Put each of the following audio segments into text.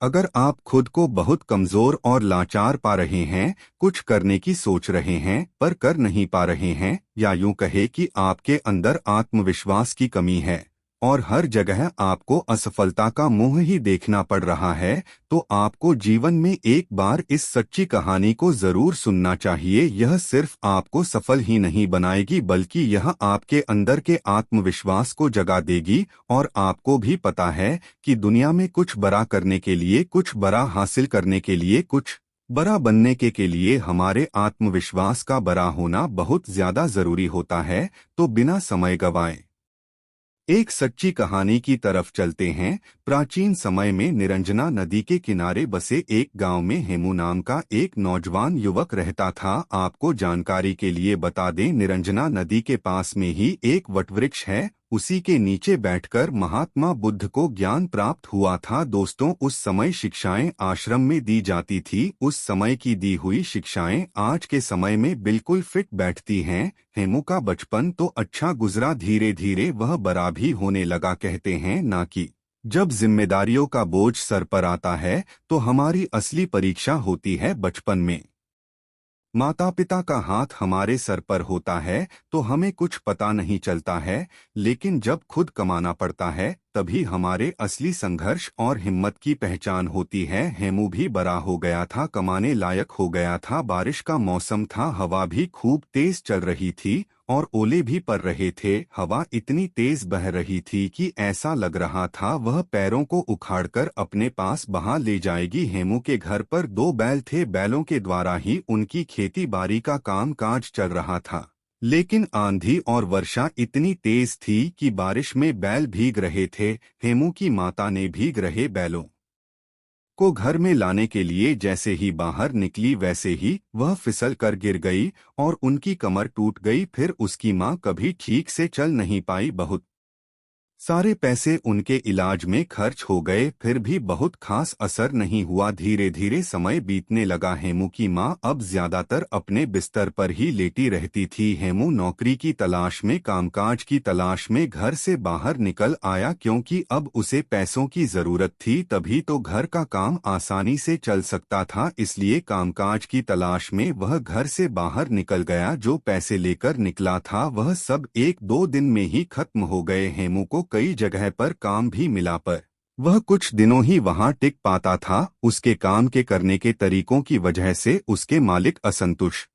अगर आप खुद को बहुत कमजोर और लाचार पा रहे हैं, कुछ करने की सोच रहे हैं पर कर नहीं पा रहे हैं, या यूं कहे कि आपके अंदर आत्मविश्वास की कमी है और हर जगह आपको असफलता का मुंह ही देखना पड़ रहा है, तो आपको जीवन में एक बार इस सच्ची कहानी को जरूर सुनना चाहिए। यह सिर्फ आपको सफल ही नहीं बनाएगी बल्कि यह आपके अंदर के आत्मविश्वास को जगा देगी। और आपको भी पता है कि दुनिया में कुछ बड़ा करने के लिए, कुछ बड़ा हासिल करने के लिए, कुछ बड़ा बनने के लिए हमारे आत्मविश्वास का बड़ा होना बहुत ज्यादा जरूरी होता है। तो बिना समय गंवाए एक सच्ची कहानी की तरफ चलते हैं। प्राचीन समय में निरंजना नदी के किनारे बसे एक गांव में हेमू नाम का एक नौजवान युवक रहता था। आपको जानकारी के लिए बता दें, निरंजना नदी के पास में ही एक वटवृक्ष है। उसी के नीचे बैठकर महात्मा बुद्ध को ज्ञान प्राप्त हुआ था। दोस्तों, उस समय शिक्षाएं आश्रम में दी जाती थी। उस समय की दी हुई शिक्षाएं आज के समय में बिल्कुल फिट बैठती हैं। हेमू का बचपन तो अच्छा गुजरा, धीरे धीरे वह बड़ा भी होने लगा। कहते हैं ना कि जब जिम्मेदारियों का बोझ सर पर आता है तो हमारी असली परीक्षा होती है बचपन में। माता पिता का हाथ हमारे सर पर होता है तो हमें कुछ पता नहीं चलता है, लेकिन जब खुद कमाना पड़ता है तभी हमारे असली संघर्ष और हिम्मत की पहचान होती है। हेमू भी बड़ा हो गया था, कमाने लायक हो गया था। बारिश का मौसम था, हवा भी खूब तेज चल रही थी और ओले भी पड़ रहे थे। हवा इतनी तेज बह रही थी कि ऐसा लग रहा था वह पैरों को उखाड़कर अपने पास बहा ले जाएगी। हेमू के घर पर दो बैल थे, बैलों के द्वारा ही उनकी खेती बाड़ी का काम काज चल रहा था। लेकिन आंधी और वर्षा इतनी तेज थी कि बारिश में बैल भीग रहे थे। हेमू की माता ने भीग रहे बैलों को घर में लाने के लिए जैसे ही बाहर निकली वैसे ही वह फिसल कर गिर गई और उनकी कमर टूट गई। फिर उसकी माँ कभी ठीक से चल नहीं पाई। बहुत सारे पैसे उनके इलाज में खर्च हो गए, फिर भी बहुत खास असर नहीं हुआ। धीरे धीरे समय बीतने लगा। हेमू की माँ अब ज्यादातर अपने बिस्तर पर ही लेटी रहती थी। हेमू नौकरी की तलाश में, कामकाज की तलाश में घर से बाहर निकल आया, क्योंकि अब उसे पैसों की जरूरत थी। तभी तो घर का काम आसानी से चल सकता था, इसलिए कामकाज की तलाश में वह घर से बाहर निकल गया। जो पैसे लेकर निकला था वह सब एक दो दिन में ही खत्म हो गए। हेमू को कई जगह पर काम भी मिला पर वह कुछ दिनों ही वहां टिक पाता था। उसके काम के करने के तरीकों की वजह से उसके मालिक असंतुष्ट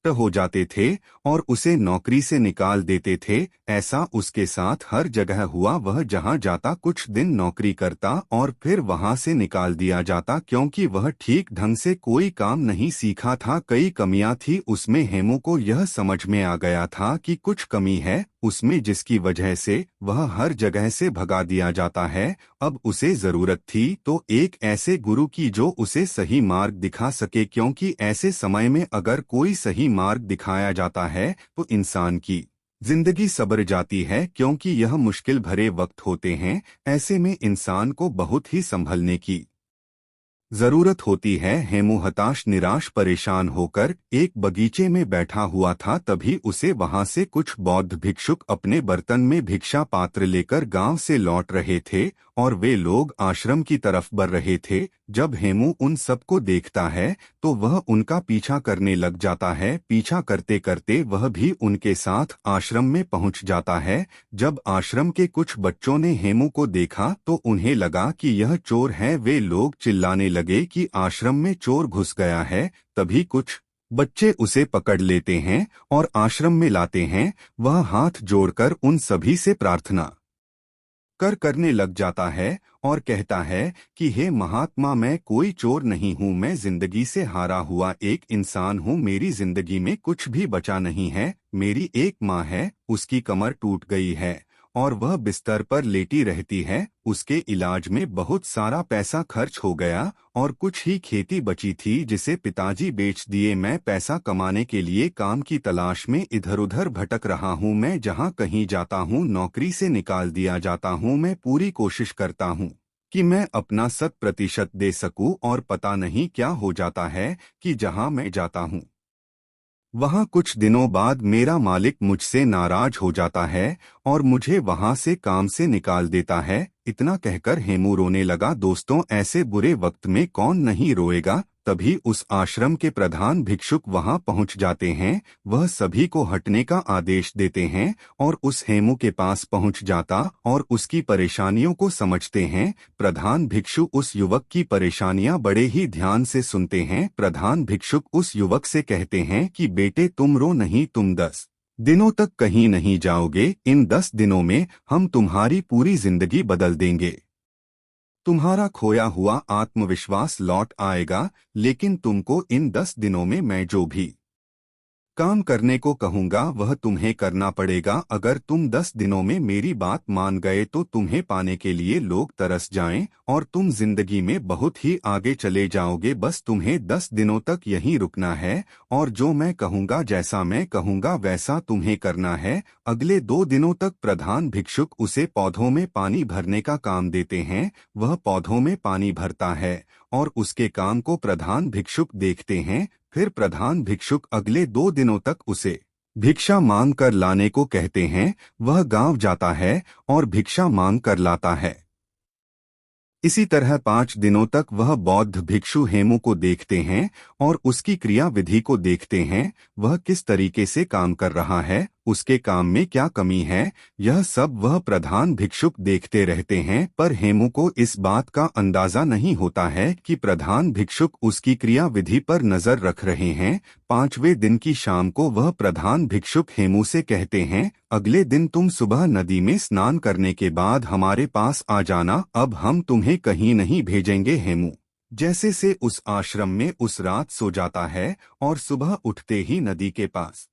हो जाते थे और उसे नौकरी से निकाल देते थे। ऐसा उसके साथ हर जगह हुआ। वह जहां जाता कुछ दिन नौकरी करता और फिर वहां से निकाल दिया जाता, क्योंकि वह ठीक ढंग से कोई काम नहीं सीखा था। कई कमियां थी उसमें। हेमू को यह समझ में आ गया था कि कुछ कमी है उसमें, जिसकी वजह से वह हर जगह से भगा दिया जाता है। अब उसे जरूरत थी तो एक ऐसे गुरु की जो उसे सही मार्ग दिखा सके, क्योंकि ऐसे समय में अगर कोई सही मार्ग दिखाया जाता है तो इंसान की जिंदगी संवर जाती है, क्योंकि यह मुश्किल भरे वक्त होते हैं। ऐसे में इंसान को बहुत ही संभलने की जरूरत होती है। हेमू हताश, निराश, परेशान होकर एक बगीचे में बैठा हुआ था। तभी उसे वहां से कुछ बौद्ध भिक्षुक अपने बर्तन में भिक्षा पात्र लेकर गांव से लौट रहे थे और वे लोग आश्रम की तरफ बढ़ रहे थे। जब हेमू उन सबको देखता है तो वह उनका पीछा करने लग जाता है। पीछा करते करते वह भी उनके साथ आश्रम में पहुंच जाता है। जब आश्रम के कुछ बच्चों ने हेमू को देखा तो उन्हें लगा कि यह चोर है। वे लोग चिल्लाने लगे कि आश्रम में चोर घुस गया है। तभी कुछ बच्चे उसे पकड़ लेते हैं और आश्रम में लाते हैं। वह हाथ जोड़कर उन सभी से प्रार्थना करने लग जाता है और कहता है कि हे महात्मा, मैं कोई चोर नहीं हूँ, मैं जिंदगी से हारा हुआ एक इंसान हूँ। मेरी जिंदगी में कुछ भी बचा नहीं है। मेरी एक माँ है, उसकी कमर टूट गई है और वह बिस्तर पर लेटी रहती है। उसके इलाज में बहुत सारा पैसा खर्च हो गया और कुछ ही खेती बची थी जिसे पिताजी बेच दिए। मैं पैसा कमाने के लिए काम की तलाश में इधर उधर भटक रहा हूँ। मैं जहाँ कहीं जाता हूँ नौकरी से निकाल दिया जाता हूँ। मैं पूरी कोशिश करता हूँ कि मैं अपना 100% दे सकूं और पता नहीं क्या हो जाता है कि जहाँ मैं जाता हूँ वहाँ कुछ दिनों बाद मेरा मालिक मुझसे नाराज हो जाता है और मुझे वहाँ से काम से निकाल देता है। इतना कहकर हेमू रोने लगा। दोस्तों, ऐसे बुरे वक्त में कौन नहीं रोएगा। तभी उस आश्रम के प्रधान भिक्षुक वहां पहुंच जाते हैं। वह सभी को हटने का आदेश देते हैं और उस हेमू के पास पहुंच जाता और उसकी परेशानियों को समझते हैं। प्रधान भिक्षु उस युवक की परेशानियां बड़े ही ध्यान से सुनते हैं। प्रधान भिक्षुक उस युवक से कहते हैं कि बेटे, तुम रो नहीं, तुम 10 दिनों तक कहीं नहीं जाओगे। इन 10 दिनों में हम तुम्हारी पूरी जिंदगी बदल देंगे। तुम्हारा खोया हुआ आत्मविश्वास लौट आएगा। लेकिन तुमको इन 10 दिनों में मैं जो भी काम करने को कहूंगा वह तुम्हें करना पड़ेगा। अगर तुम 10 दिनों में मेरी बात मान गए तो तुम्हें पाने के लिए लोग तरस जाएं और तुम जिंदगी में बहुत ही आगे चले जाओगे। बस तुम्हें 10 दिनों तक यहीं रुकना है और जो मैं कहूंगा, जैसा मैं कहूंगा वैसा तुम्हें करना है। अगले 2 दिनों तक प्रधान भिक्षुक उसे पौधों में पानी भरने का काम देते हैं। वह पौधों में पानी भरता है और उसके काम को प्रधान भिक्षुक देखते हैं। फिर प्रधान भिक्षुक अगले 2 दिनों तक उसे भिक्षा मांग कर लाने को कहते हैं। वह गांव जाता है और भिक्षा मांग कर लाता है। इसी तरह 5 दिनों तक वह बौद्ध भिक्षु हेमू को देखते हैं और उसकी क्रिया विधि को देखते हैं। वह किस तरीके से काम कर रहा है, उसके काम में क्या कमी है, यह सब वह प्रधान भिक्षुक देखते रहते हैं। पर हेमू को इस बात का अंदाजा नहीं होता है कि प्रधान भिक्षुक उसकी क्रिया विधि पर नजर रख रहे हैं। 5वें दिन की शाम को वह प्रधान भिक्षुक हेमू से कहते हैं, अगले दिन तुम सुबह नदी में स्नान करने के बाद हमारे पास आ जाना। अब हम तुम्हें कहीं नहीं भेजेंगे। हेमू जैसे से उस आश्रम में उस रात सो जाता है और सुबह उठते ही नदी के पास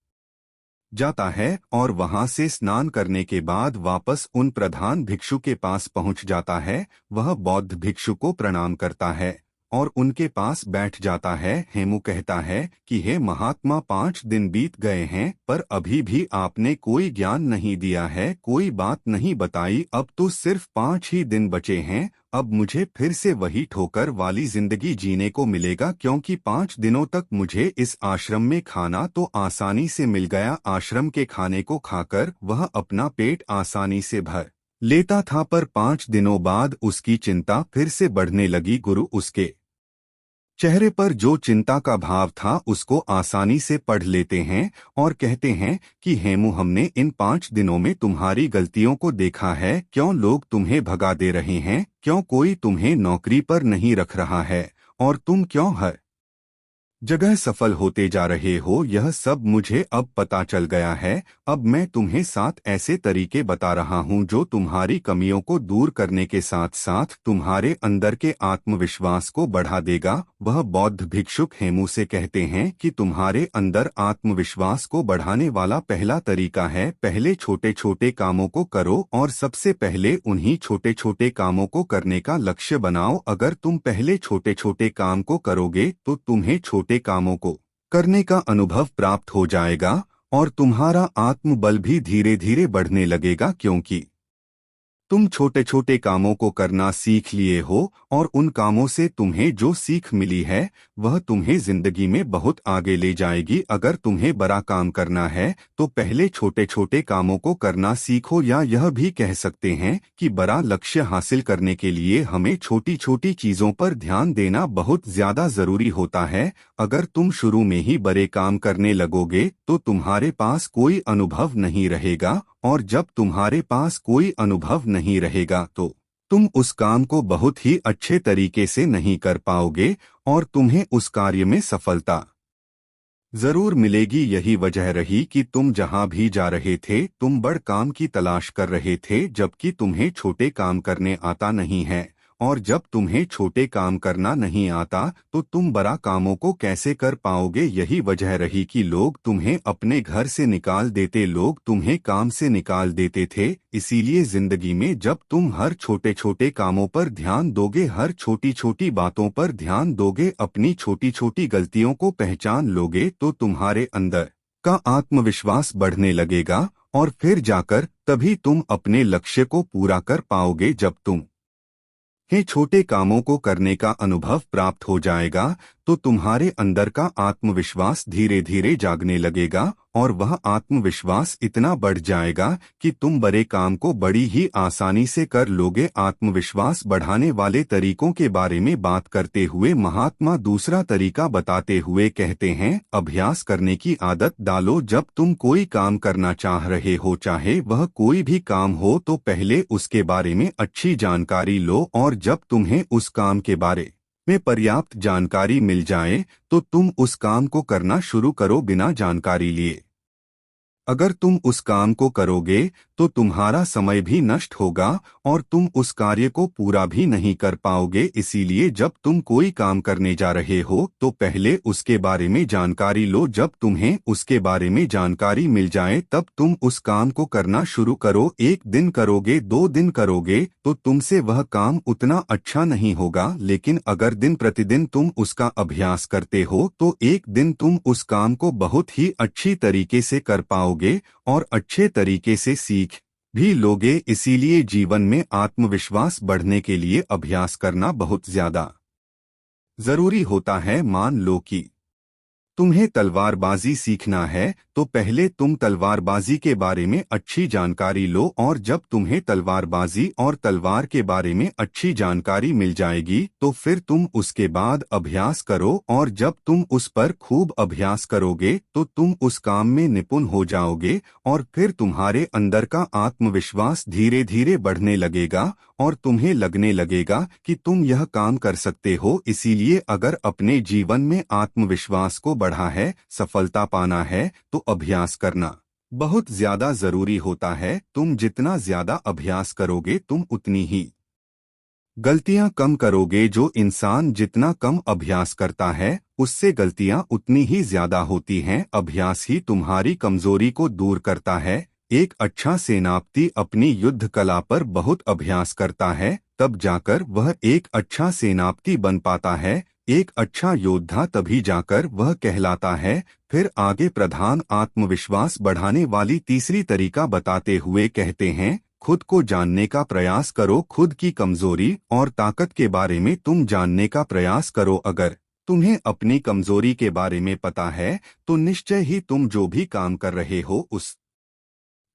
जाता है और वहां से स्नान करने के बाद वापस उन प्रधान भिक्षु के पास पहुंच जाता है। वह बौद्ध भिक्षु को प्रणाम करता है और उनके पास बैठ जाता है। हेमू कहता है कि हे महात्मा, 5 दिन बीत गए हैं पर अभी भी आपने कोई ज्ञान नहीं दिया है, कोई बात नहीं बताई। अब तो सिर्फ 5 ही दिन बचे हैं। अब मुझे फिर से वही ठोकर वाली जिंदगी जीने को मिलेगा, क्योंकि 5 दिनों तक मुझे इस आश्रम में खाना तो आसानी से मिल गया। आश्रम के खाने को खाकर वह अपना पेट आसानी से भर लेता था, पर 5 दिनों बाद उसकी चिंता फिर से बढ़ने लगी। गुरु उसके चेहरे पर जो चिंता का भाव था उसको आसानी से पढ़ लेते हैं और कहते हैं कि हेमू, हमने इन 5 दिनों में तुम्हारी गलतियों को देखा है। क्यों लोग तुम्हें भगा दे रहे हैं, क्यों कोई तुम्हें नौकरी पर नहीं रख रहा है और तुम क्यों हर जगह सफल होते जा रहे हो, यह सब मुझे अब पता चल गया है। अब मैं तुम्हें 7 ऐसे तरीके बता रहा हूँ जो तुम्हारी कमियों को दूर करने के साथ साथ तुम्हारे अंदर के आत्मविश्वास को बढ़ा देगा। वह बौद्ध भिक्षुक हेमू से कहते हैं कि तुम्हारे अंदर आत्मविश्वास को बढ़ाने वाला पहला तरीका है, पहले छोटे छोटे कामों को करो और सबसे पहले उन्हीं छोटे छोटे कामों को करने का लक्ष्य बनाओ। अगर तुम पहले छोटे छोटे काम को करोगे तो तुम्हें छोटे कामों को करने का अनुभव प्राप्त हो जाएगा और तुम्हारा आत्मबल भी धीरे धीरे बढ़ने लगेगा, क्योंकि तुम छोटे छोटे कामों को करना सीख लिए हो और उन कामों से तुम्हें जो सीख मिली है वह तुम्हें जिंदगी में बहुत आगे ले जाएगी। अगर तुम्हें बड़ा काम करना है तो पहले छोटे छोटे कामों को करना सीखो, या यह भी कह सकते हैं कि बड़ा लक्ष्य हासिल करने के लिए हमें छोटी छोटी चीजों पर ध्यान देना बहुत ज्यादा जरूरी होता है। अगर तुम शुरू में ही बड़े काम करने लगोगे तो तुम्हारे पास कोई अनुभव नहीं रहेगा और जब तुम्हारे पास कोई अनुभव नहीं रहेगा तो तुम उस काम को बहुत ही अच्छे तरीके से नहीं कर पाओगे और तुम्हें उस कार्य में सफलता जरूर मिलेगी। यही वजह रही कि तुम जहां भी जा रहे थे तुम बड़ काम की तलाश कर रहे थे, जबकि तुम्हें छोटे काम करने आता नहीं है। और जब तुम्हें छोटे काम करना नहीं आता तो तुम बड़ा कामों को कैसे कर पाओगे। यही वजह रही कि लोग तुम्हें अपने घर से निकाल देते, लोग तुम्हें काम से निकाल देते थे। इसीलिए जिंदगी में जब तुम हर छोटे छोटे कामों पर ध्यान दोगे, हर छोटी छोटी बातों पर ध्यान दोगे, अपनी छोटी छोटी गलतियों को पहचान लोगे, तो तुम्हारे अंदर का आत्मविश्वास बढ़ने लगेगा और फिर जाकर तभी तुम अपने लक्ष्य को पूरा कर पाओगे। जब तुम छोटे कामों को करने का अनुभव प्राप्त हो जाएगा तो तुम्हारे अंदर का आत्मविश्वास धीरे धीरे जागने लगेगा और वह आत्मविश्वास इतना बढ़ जाएगा कि तुम बड़े काम को बड़ी ही आसानी से कर लोगे। आत्मविश्वास बढ़ाने वाले तरीकों के बारे में बात करते हुए महात्मा दूसरा तरीका बताते हुए कहते हैं, अभ्यास करने की आदत डालो। जब तुम कोई काम करना चाह रहे हो, चाहे वह कोई भी काम हो, तो पहले उसके बारे में अच्छी जानकारी लो और जब तुम्हें उस काम के बारे में पर्याप्त जानकारी मिल जाए तो तुम उस काम को करना शुरू करो बिना जानकारी लिए। अगर तुम उस काम को करोगे तो तुम्हारा समय भी नष्ट होगा और तुम उस कार्य को पूरा भी नहीं कर पाओगे। इसीलिए जब तुम कोई काम करने जा रहे हो तो पहले उसके बारे में जानकारी लो। जब तुम्हें उसके बारे में जानकारी मिल जाए तब तुम उस काम को करना शुरू करो। 1 दिन करोगे, 2 दिन करोगे तो तुमसे वह काम उतना अच्छा नहीं होगा, लेकिन अगर दिन प्रतिदिन तुम उसका अभ्यास करते हो तो एक दिन तुम उस काम को बहुत ही अच्छी तरीके से कर पाओगे और अच्छे तरीके से सीख भी लोगे। इसीलिए जीवन में आत्मविश्वास बढ़ने के लिए अभ्यास करना बहुत ज्यादा जरूरी होता है। मान लो कि तुम्हें तलवारबाजी सीखना है तो पहले तुम तलवारबाजी के बारे में अच्छी जानकारी लो और जब तुम्हें तलवारबाजी और तलवार के बारे में अच्छी जानकारी मिल जाएगी तो फिर तुम उसके बाद अभ्यास करो और जब तुम उस पर खूब अभ्यास करोगे तो तुम उस काम में निपुण हो जाओगे और फिर तुम्हारे अंदर का आत्मविश्वास धीरे धीरे बढ़ने लगेगा और तुम्हें लगने लगेगा कि तुम यह काम कर सकते हो। इसीलिए अगर अपने जीवन में आत्मविश्वास को बढ़ा है, सफलता पाना है, तो अभ्यास करना बहुत ज्यादा जरूरी होता है। तुम जितना ज्यादा अभ्यास करोगे तुम उतनी ही गलतियां कम करोगे। जो इंसान जितना कम अभ्यास करता है उससे गलतियां उतनी ही ज्यादा होती हैं। अभ्यास ही तुम्हारी कमजोरी को दूर करता है। एक अच्छा सेनापति अपनी युद्ध कला पर बहुत अभ्यास करता है, तब जाकर वह एक अच्छा सेनापति बन पाता है। एक अच्छा योद्धा तभी जाकर वह कहलाता है। फिर आगे प्रधान आत्मविश्वास बढ़ाने वाली तीसरी तरीका बताते हुए कहते हैं, खुद को जानने का प्रयास करो। खुद की कमजोरी और ताकत के बारे में तुम जानने का प्रयास करो। अगर तुम्हें अपनी कमजोरी के बारे में पता है तो निश्चय ही तुम जो भी काम कर रहे हो उस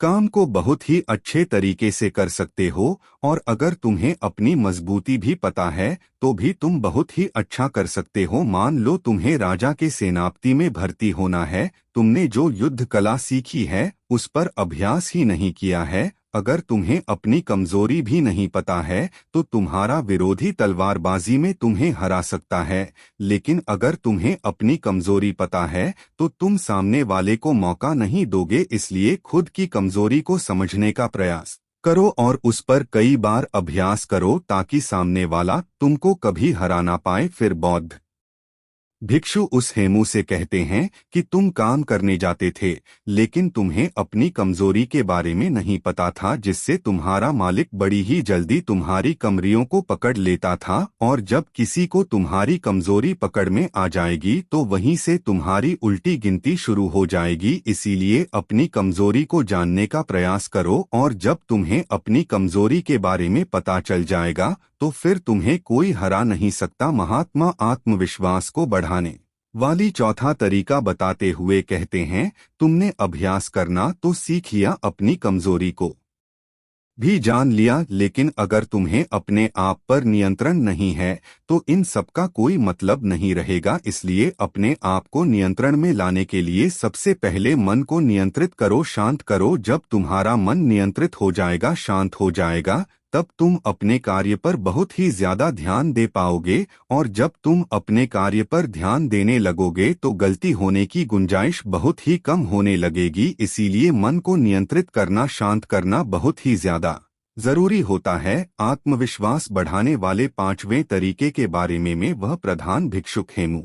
काम को बहुत ही अच्छे तरीके से कर सकते हो और अगर तुम्हें अपनी मजबूती भी पता है तो भी तुम बहुत ही अच्छा कर सकते हो। मान लो तुम्हें राजा के सेनापति में भर्ती होना है, तुमने जो युद्ध कला सीखी है उस पर अभ्यास ही नहीं किया है। अगर तुम्हें अपनी कमजोरी भी नहीं पता है तो तुम्हारा विरोधी तलवारबाजी में तुम्हें हरा सकता है, लेकिन अगर तुम्हें अपनी कमजोरी पता है तो तुम सामने वाले को मौका नहीं दोगे। इसलिए खुद की कमजोरी को समझने का प्रयास करो और उस पर कई बार अभ्यास करो ताकि सामने वाला तुमको कभी हरा ना पाए। फिर बौद्ध भिक्षु उस हेमू से कहते हैं कि तुम काम करने जाते थे लेकिन तुम्हें अपनी कमजोरी के बारे में नहीं पता था, जिससे तुम्हारा मालिक बड़ी ही जल्दी तुम्हारी कमरियों को पकड़ लेता था और जब किसी को तुम्हारी कमजोरी पकड़ में आ जाएगी तो वहीं से तुम्हारी उल्टी गिनती शुरू हो जाएगी। इसीलिए अपनी कमजोरी को जानने का प्रयास करो और जब तुम्हें अपनी कमजोरी के बारे में पता चल जाएगा तो फिर तुम्हें कोई हरा नहीं सकता। महात्मा आत्मविश्वास को बढ़ाने वाली चौथा तरीका बताते हुए कहते हैं, तुमने अभ्यास करना तो सीख लिया, अपनी कमजोरी को भी जान लिया, लेकिन अगर तुम्हें अपने आप पर नियंत्रण नहीं है तो इन सब का कोई मतलब नहीं रहेगा। इसलिए अपने आप को नियंत्रण में लाने के लिए सबसे पहले मन को नियंत्रित करो, शांत करो। जब तुम्हारा मन नियंत्रित हो जाएगा, शांत हो जाएगा, तब तुम अपने कार्य पर बहुत ही ज्यादा ध्यान दे पाओगे और जब तुम अपने कार्य पर ध्यान देने लगोगे तो गलती होने की गुंजाइश बहुत ही कम होने लगेगी। इसीलिए मन को नियंत्रित करना, शांत करना बहुत ही ज्यादा जरूरी होता है। आत्मविश्वास बढ़ाने वाले 5वें तरीके के बारे में वह प्रधान भिक्षुक हेमू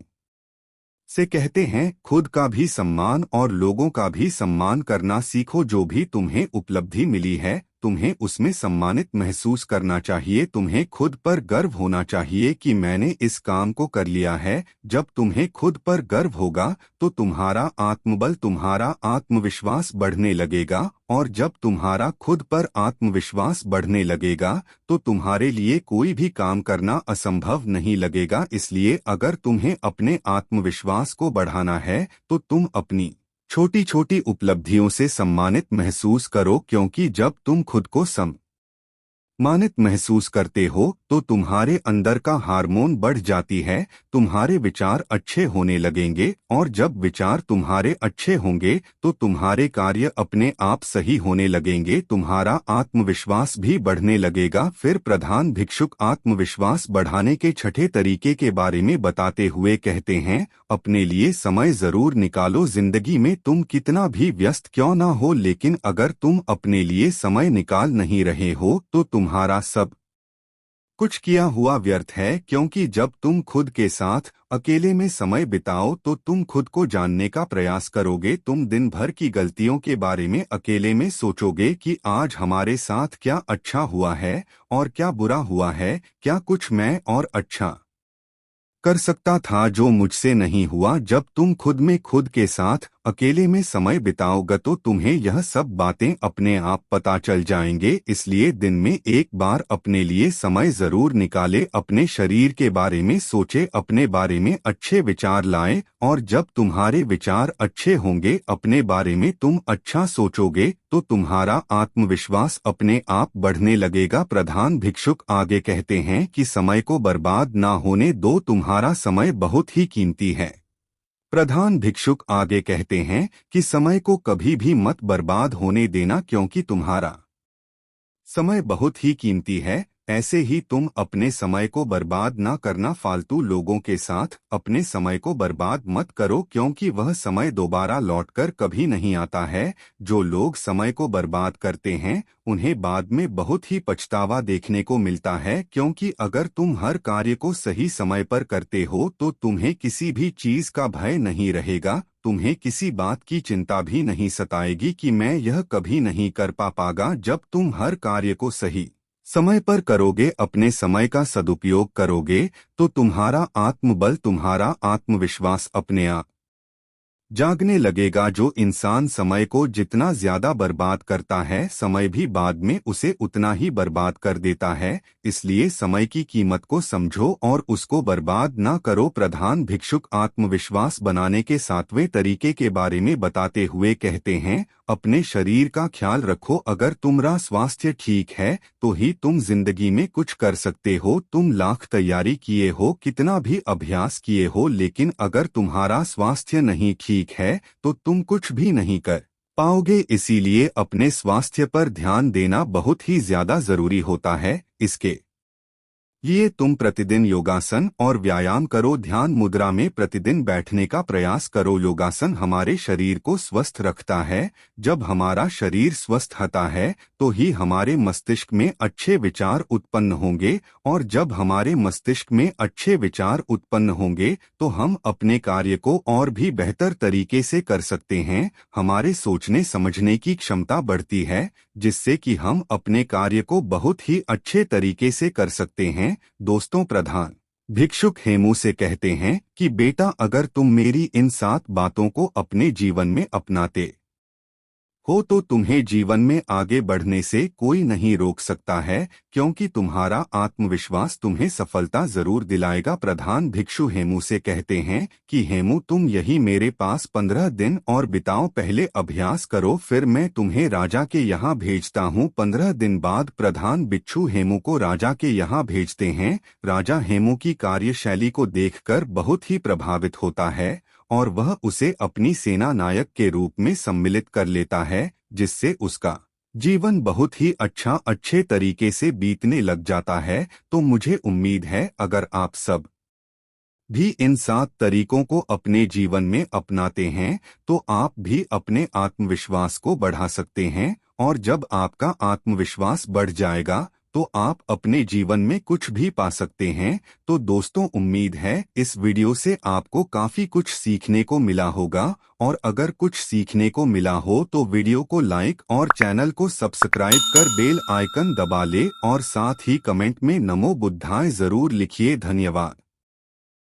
से कहते हैं, खुद का भी सम्मान और लोगों का भी सम्मान करना सीखो। जो भी तुम्हें उपलब्धि मिली है तुम्हें उसमें सम्मानित महसूस करना चाहिए। तुम्हें खुद पर गर्व होना चाहिए कि मैंने इस काम को कर लिया है। जब तुम्हें खुद पर गर्व होगा तो तुम्हारा आत्मबल, तुम्हारा आत्मविश्वास बढ़ने लगेगा, और जब तुम्हारा खुद पर आत्मविश्वास बढ़ने लगेगा तो तुम्हारे लिए कोई भी काम करना असंभव नहीं लगेगा। इसलिए अगर तुम्हें अपने आत्मविश्वास को बढ़ाना है तो तुम अपनी छोटी छोटी उपलब्धियों से सम्मानित महसूस करो, क्योंकि जब तुम खुद को मानित महसूस करते हो तो तुम्हारे अंदर का हार्मोन बढ़ जाती है, तुम्हारे विचार अच्छे होने लगेंगे, और जब विचार तुम्हारे अच्छे होंगे तो तुम्हारे कार्य अपने आप सही होने लगेंगे, तुम्हारा आत्मविश्वास भी बढ़ने लगेगा। फिर प्रधान भिक्षुक आत्मविश्वास बढ़ाने के छठे तरीके के बारे में बताते हुए कहते हैं, अपने लिए समय जरूर निकालो। जिंदगी में तुम कितना भी व्यस्त क्यों ना हो, लेकिन अगर तुम अपने लिए समय निकाल नहीं रहे हो तो तुम्हारा सब कुछ किया हुआ व्यर्थ है। क्योंकि जब तुम खुद के साथ अकेले में समय बिताओ तो तुम खुद को जानने का प्रयास करोगे। तुम दिन भर की गलतियों के बारे में अकेले में सोचोगे कि आज हमारे साथ क्या अच्छा हुआ है और क्या बुरा हुआ है, क्या कुछ मैं और अच्छा कर सकता था जो मुझसे नहीं हुआ। जब तुम खुद में खुद के साथ अकेले में समय बिताओगे तो तुम्हें यह सब बातें अपने आप पता चल जाएंगे। इसलिए दिन में एक बार अपने लिए समय जरूर निकाले, अपने शरीर के बारे में सोचे, अपने बारे में अच्छे विचार लाएं, और जब तुम्हारे विचार अच्छे होंगे, अपने बारे में तुम अच्छा सोचोगे तो तुम्हारा आत्मविश्वास अपने आप बढ़ने लगेगा। प्रधान भिक्षुक आगे कहते हैं कि समय को बर्बाद ना होने दो, तुम्हारा समय बहुत ही कीमती है। प्रधान भिक्षुक आगे कहते हैं कि समय को कभी भी मत बर्बाद होने देना, क्योंकि तुम्हारा समय बहुत ही कीमती है। ऐसे ही तुम अपने समय को बर्बाद ना करना, फालतू लोगों के साथ अपने समय को बर्बाद मत करो, क्योंकि वह समय दोबारा लौटकर कभी नहीं आता है। जो लोग समय को बर्बाद करते हैं उन्हें बाद में बहुत ही पछतावा देखने को मिलता है, क्योंकि अगर तुम हर कार्य को सही समय पर करते हो तो तुम्हें किसी भी चीज का भय नहीं रहेगा, तुम्हें किसी बात की चिंता भी नहीं सताएगी कि मैं यह कभी नहीं कर पाऊंगा। जब तुम हर कार्य को सही समय पर करोगे, अपने समय का सदुपयोग करोगे, तो तुम्हारा आत्मबल, तुम्हारा आत्मविश्वास अपने आप जागने लगेगा। जो इंसान समय को जितना ज्यादा बर्बाद करता है, समय भी बाद में उसे उतना ही बर्बाद कर देता है। इसलिए समय की कीमत को समझो और उसको बर्बाद ना करो। प्रधान भिक्षुक आत्मविश्वास बनाने के सातवें तरीके के बारे में बताते हुए कहते हैं, अपने शरीर का ख्याल रखो। अगर तुम्हारा स्वास्थ्य ठीक है तो ही तुम जिंदगी में कुछ कर सकते हो। तुम लाख तैयारी किए हो, कितना भी अभ्यास किए हो, लेकिन अगर तुम्हारा स्वास्थ्य नहीं ठीक है तो तुम कुछ भी नहीं कर पाओगे। इसीलिए अपने स्वास्थ्य पर ध्यान देना बहुत ही ज्यादा जरूरी होता है। इसके लिए तुम प्रतिदिन योगासन और व्यायाम करो, ध्यान मुद्रा में प्रतिदिन बैठने का प्रयास करो। योगासन हमारे शरीर को स्वस्थ रखता है। जब हमारा शरीर स्वस्थ होता है तो ही हमारे मस्तिष्क में अच्छे विचार उत्पन्न होंगे, और जब हमारे मस्तिष्क में अच्छे विचार उत्पन्न होंगे तो हम अपने कार्य को और भी बेहतर तरीके से कर सकते हैं। हमारे सोचने समझने की क्षमता बढ़ती है, जिससे कि हम अपने कार्य को बहुत ही अच्छे तरीके से कर सकते हैं। दोस्तों, प्रधान भिक्षुक हेमू से कहते हैं कि बेटा, अगर तुम मेरी इन 7 बातों को अपने जीवन में अपनाते हो तो तुम्हें जीवन में आगे बढ़ने से कोई नहीं रोक सकता है, क्योंकि तुम्हारा आत्मविश्वास तुम्हें सफलता जरूर दिलाएगा। प्रधान भिक्षु हेमू से कहते हैं कि हेमू, तुम यही मेरे पास 15 दिन और बिताओ, पहले अभ्यास करो, फिर मैं तुम्हें राजा के यहाँ भेजता हूँ। 15 दिन बाद प्रधान भिक्षु हेमू को राजा के यहाँ भेजते हैं। राजा हेमू की कार्यशैली को देखकर बहुत ही प्रभावित होता है और वह उसे अपनी सेना नायक के रूप में सम्मिलित कर लेता है, जिससे उसका जीवन बहुत ही अच्छे तरीके से बीतने लग जाता है। तो मुझे उम्मीद है अगर आप सब भी इन 7 तरीकों को अपने जीवन में अपनाते हैं तो आप भी अपने आत्मविश्वास को बढ़ा सकते हैं, और जब आपका आत्मविश्वास बढ़ जाएगा तो आप अपने जीवन में कुछ भी पा सकते हैं। तो दोस्तों, उम्मीद है इस वीडियो से आपको काफी कुछ सीखने को मिला होगा, और अगर कुछ सीखने को मिला हो तो वीडियो को लाइक और चैनल को सब्सक्राइब कर बेल आइकन दबा ले, और साथ ही कमेंट में नमो बुद्धाय जरूर लिखिए। धन्यवाद।